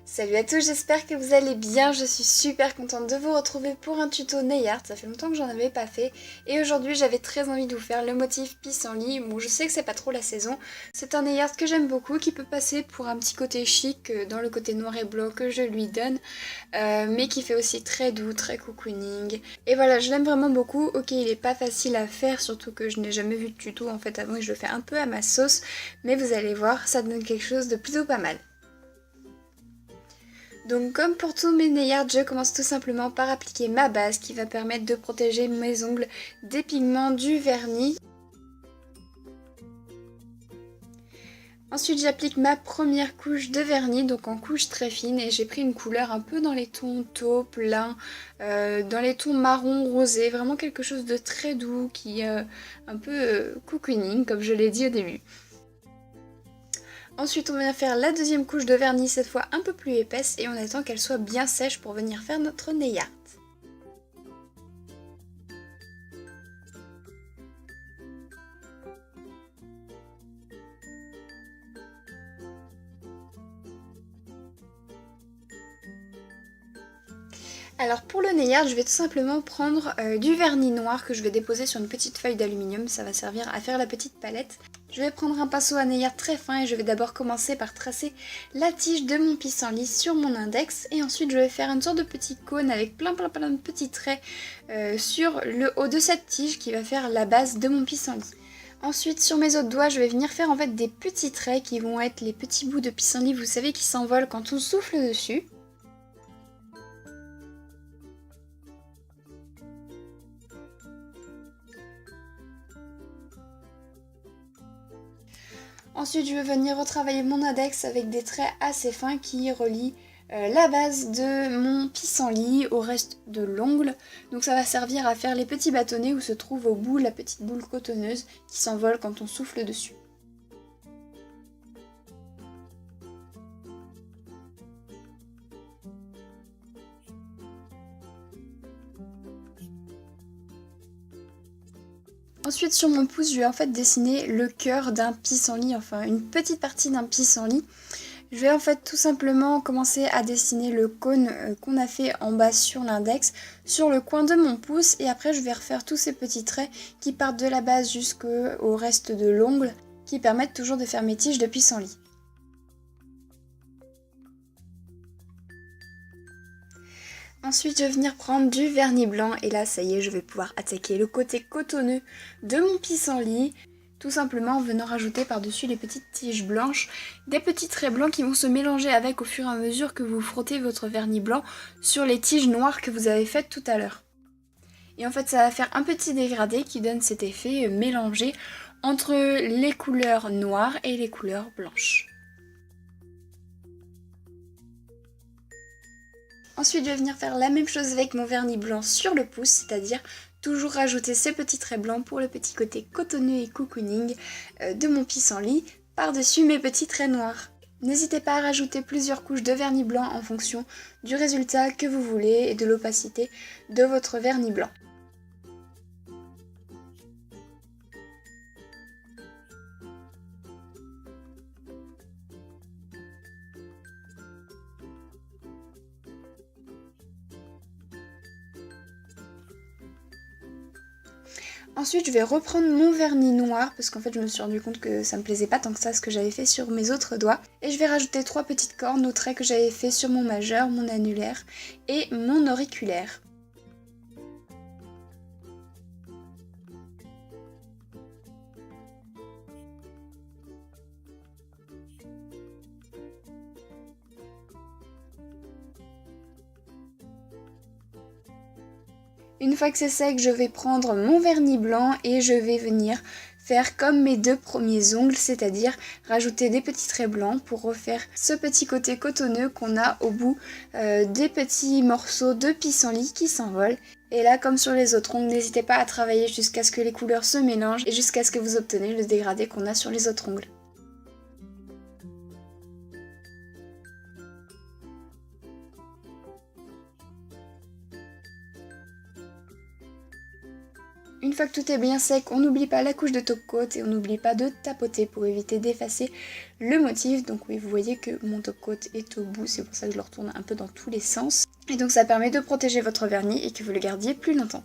Salut à tous, j'espère que vous allez bien, je suis super contente de vous retrouver pour un tuto nail art, ça fait longtemps que j'en avais pas fait et aujourd'hui j'avais très envie de vous faire le motif pissenlit. Bon, je sais que c'est pas trop la saison, c'est un nail art que j'aime beaucoup qui peut passer pour un petit côté chic dans le côté noir et blanc que je lui donne, mais qui fait aussi très doux, très cocooning. Et voilà, je l'aime vraiment beaucoup. Ok, il est pas facile à faire, surtout que je n'ai jamais vu de tuto en fait avant et je le fais un peu à ma sauce, mais vous allez voir, ça donne quelque chose de plutôt pas mal. Donc comme pour tous mes nail art, je commence tout simplement par appliquer ma base qui va permettre de protéger mes ongles des pigments du vernis. Ensuite j'applique ma première couche de vernis, donc en couche très fine, et j'ai pris une couleur un peu dans les tons taupe, lin, dans les tons marron rosé, vraiment quelque chose de très doux qui est un peu cocooning comme je l'ai dit au début. Ensuite on vient faire la deuxième couche de vernis, cette fois un peu plus épaisse, et on attend qu'elle soit bien sèche pour venir faire notre nail art. Alors pour le nail art, je vais tout simplement prendre du vernis noir que je vais déposer sur une petite feuille d'aluminium, ça va servir à faire la petite palette. Je vais prendre un pinceau à nail art très fin et je vais d'abord commencer par tracer la tige de mon pissenlit sur mon index et ensuite je vais faire une sorte de petit cône avec plein de petits traits sur le haut de cette tige qui va faire la base de mon pissenlit. Ensuite sur mes autres doigts je vais venir faire en fait des petits traits qui vont être les petits bouts de pissenlit, vous savez, qui s'envolent quand on souffle dessus. Ensuite, je vais venir retravailler mon index avec des traits assez fins qui relient la base de mon pissenlit au reste de l'ongle. Donc ça va servir à faire les petits bâtonnets où se trouve au bout la petite boule cotonneuse qui s'envole quand on souffle dessus. Ensuite sur mon pouce, je vais en fait dessiner le cœur d'un pissenlit, enfin une petite partie d'un pissenlit. Je vais en fait tout simplement commencer à dessiner le cône qu'on a fait en bas sur l'index, sur le coin de mon pouce, et après je vais refaire tous ces petits traits qui partent de la base jusqu'au reste de l'ongle, qui permettent toujours de faire mes tiges de pissenlit. Ensuite je vais venir prendre du vernis blanc et là ça y est, je vais pouvoir attaquer le côté cotonneux de mon pissenlit. Tout simplement en venant rajouter par-dessus les petites tiges blanches des petits traits blancs qui vont se mélanger avec au fur et à mesure que vous frottez votre vernis blanc sur les tiges noires que vous avez faites tout à l'heure. Et en fait ça va faire un petit dégradé qui donne cet effet mélangé entre les couleurs noires et les couleurs blanches. Ensuite je vais venir faire la même chose avec mon vernis blanc sur le pouce, c'est-à-dire toujours rajouter ces petits traits blancs pour le petit côté cotonneux et cocooning de mon pissenlit par-dessus mes petits traits noirs. N'hésitez pas à rajouter plusieurs couches de vernis blanc en fonction du résultat que vous voulez et de l'opacité de votre vernis blanc. Ensuite je vais reprendre mon vernis noir parce qu'en fait je me suis rendu compte que ça me plaisait pas tant que ça ce que j'avais fait sur mes autres doigts. Et je vais rajouter 3 petites cornes aux traits que j'avais fait sur mon majeur, mon annulaire et mon auriculaire. Une fois que c'est sec, je vais prendre mon vernis blanc et je vais venir faire comme mes deux premiers ongles, c'est-à-dire rajouter des petits traits blancs pour refaire ce petit côté cotonneux qu'on a au bout des petits morceaux de pissenlit qui s'envolent. Et là, comme sur les autres ongles, n'hésitez pas à travailler jusqu'à ce que les couleurs se mélangent et jusqu'à ce que vous obtenez le dégradé qu'on a sur les autres ongles. Une fois que tout est bien sec, on n'oublie pas la couche de top coat et on n'oublie pas de tapoter pour éviter d'effacer le motif. Donc oui, vous voyez que mon top coat est au bout, c'est pour ça que je le retourne un peu dans tous les sens. Et donc ça permet de protéger votre vernis et que vous le gardiez plus longtemps.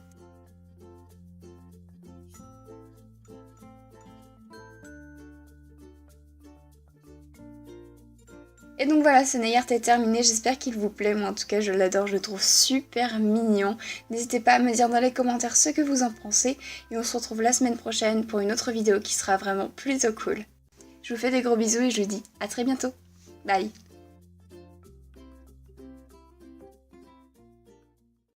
Et donc voilà, ce nail art est terminé, j'espère qu'il vous plaît, moi en tout cas je l'adore, je le trouve super mignon. N'hésitez pas à me dire dans les commentaires ce que vous en pensez, et on se retrouve la semaine prochaine pour une autre vidéo qui sera vraiment plutôt cool. Je vous fais des gros bisous et je vous dis à très bientôt, bye.